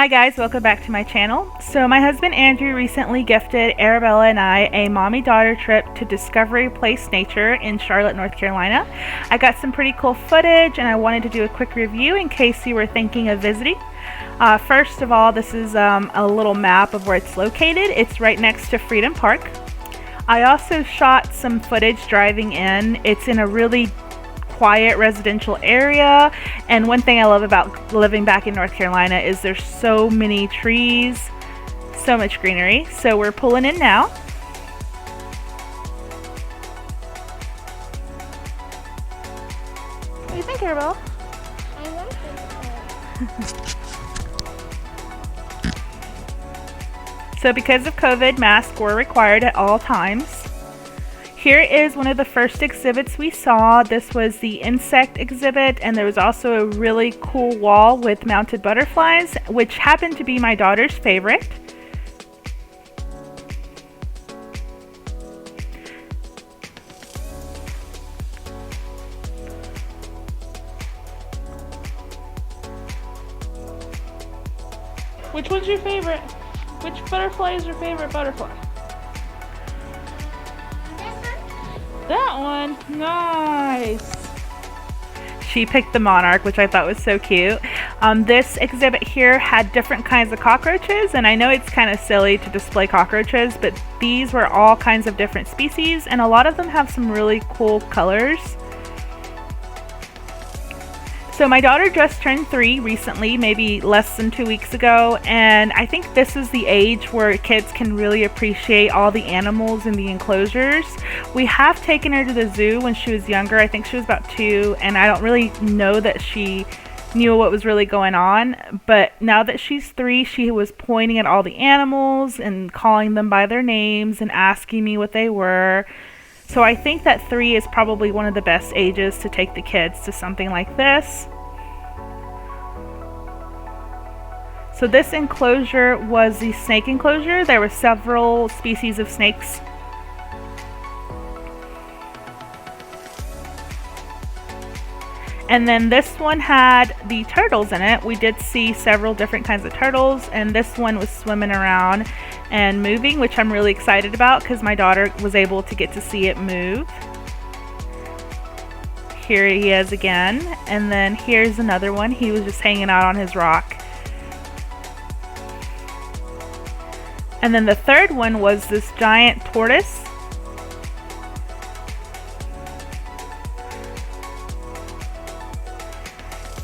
Hi guys, welcome back to my channel. So my husband Andrew recently gifted Arabella and I a mommy-daughter trip to Discovery Place Nature in Charlotte, North Carolina. I got some pretty cool footage and I wanted to do a quick review in case you were thinking of visiting. First of all, this is a little map of where it's located. It's right next to Freedom Park. I also shot some footage driving in. It's in a really quiet residential area, and one thing I love about living back in North Carolina is there's so many trees, so much greenery. So we're pulling in now. What do you think, Arabella? I like it. So because of COVID, masks were required at all times. Here is one of the first exhibits we saw. This was the insect exhibit, and there was also a really cool wall with mounted butterflies, which happened to be my daughter's favorite. Which one's your favorite? Which butterfly is your favorite butterfly? That one? Nice. She picked the monarch, which I thought was so cute. This exhibit here had different kinds of cockroaches, and I know it's kind of silly to display cockroaches, but these were all kinds of different species, and a lot of them have some really cool colors. So my daughter just turned 3 recently, maybe less than 2 weeks ago, and I think this is the age where kids can really appreciate all the animals in the enclosures. We have taken her to the zoo when she was younger. I think she was about 2, and I don't really know that she knew what was really going on, but now that she's 3, she was pointing at all the animals and calling them by their names and asking me what they were. So I think that 3 is probably one of the best ages to take the kids to something like this. So this enclosure was the snake enclosure. There were several species of snakes. And then this one had the turtles in it. We did see several different kinds of turtles, and this one was swimming around and moving, which I'm really excited about because my daughter was able to get to see it move. Here he is again, and then here's another one. He was just hanging out on his rock. And then the third one was this giant tortoise.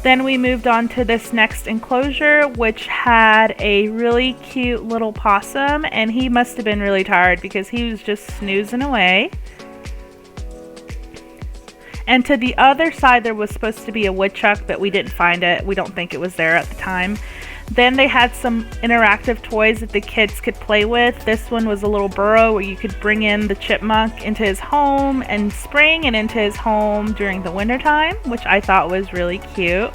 Then we moved on to this next enclosure, which had a really cute little possum, and he must have been really tired because he was just snoozing away. And to the other side there was supposed to be a woodchuck, but we didn't find it. We don't think it was there at the time. Then they had some interactive toys that the kids could play with. This one was a little burrow where you could bring in the chipmunk into his home in spring and into his home during the winter time, which I thought was really cute.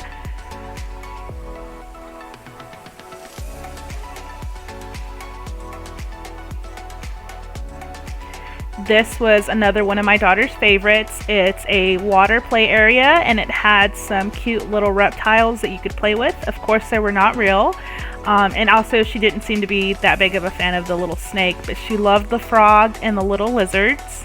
This was another one of my daughter's favorites. It's a water play area, and it had some cute little reptiles that you could play with. Of course, they were not real. And also, she didn't seem to be that big of a fan of the little snake, but she loved the frog and the little lizards.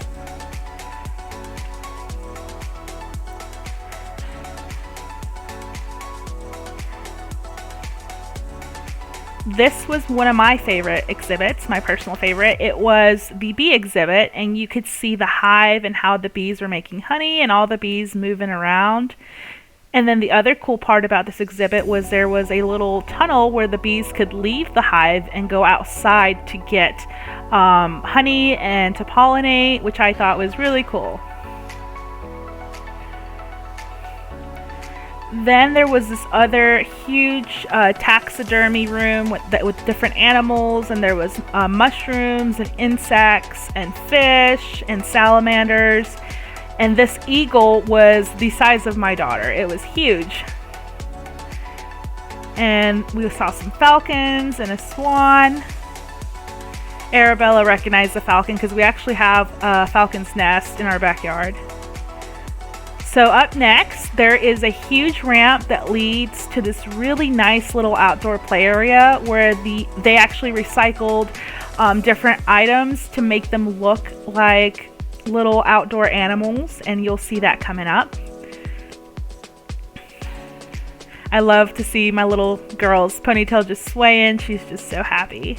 This was one of my favorite exhibits, my personal favorite. It was the bee exhibit, and you could see the hive and how the bees were making honey and all the bees moving around. And then the other cool part about this exhibit was there was a little tunnel where the bees could leave the hive and go outside to get honey and to pollinate, which I thought was really cool. Then there was this other huge taxidermy room with different animals, and there was mushrooms and insects and fish and salamanders. And this eagle was the size of my daughter. It was huge. And we saw some falcons and a swan. Arabella recognized the falcon because we actually have a falcon's nest in our backyard. So up next, there is a huge ramp that leads to this really nice little outdoor play area where they actually recycled different items to make them look like little outdoor animals, and you'll see that coming up. I love to see my little girl's ponytail just swaying. She's just so happy.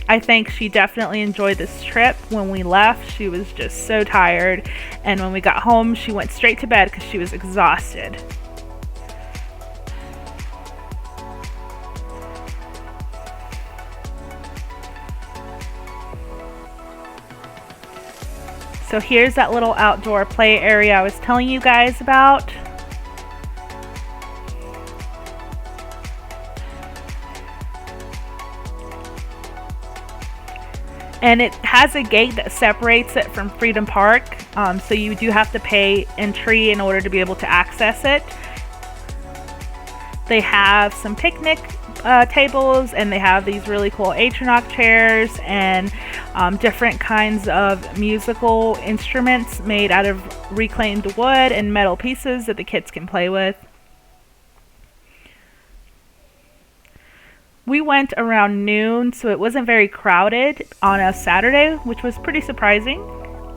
I think she definitely enjoyed this trip. When we left, she was just so tired, and when we got home, she went straight to bed because she was exhausted. So here's that little outdoor play area I was telling you guys about. And it has a gate that separates it from Freedom Park, so you do have to pay entry in order to be able to access it. They have some picnic tables, and they have these really cool Atronach chairs and different kinds of musical instruments made out of reclaimed wood and metal pieces that the kids can play with. We went around noon, so it wasn't very crowded on a Saturday, which was pretty surprising.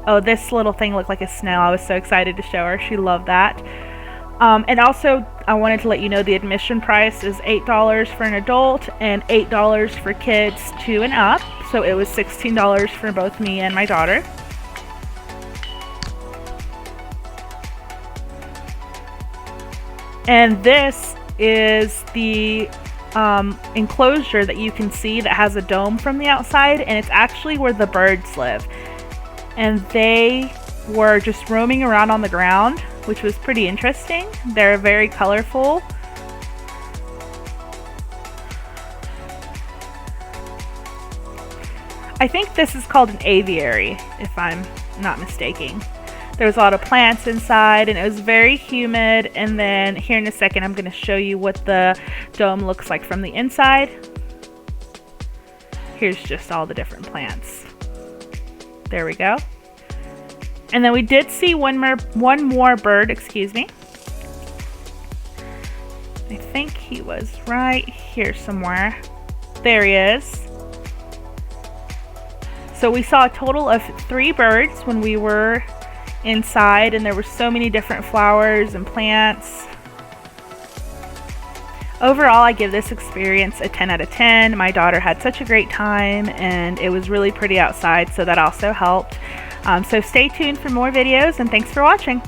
Oh, this little thing looked like a snail. I was so excited to show her. She loved that. And also, I wanted to let you know the admission price is $8 for an adult and $8 for kids 2 and up. So it was $16 for both me and my daughter. And this is the enclosure that you can see that has a dome from the outside, and it's actually where the birds live. And they were just roaming around on the ground, which was pretty interesting. They're very colorful. I think this is called an aviary, if I'm not mistaken. There was a lot of plants inside, and it was very humid. And then here in a second, I'm going to show you what the dome looks like from the inside. Here's just all the different plants. There we go. And then we did see one more bird, excuse me. I think he was right here somewhere. There he is. So we saw a total of 3 birds when we were inside, and there were so many different flowers and plants. Overall, I give this experience a 10 out of 10. My daughter had such a great time, and it was really pretty outside, so that also helped. So stay tuned for more videos, and thanks for watching.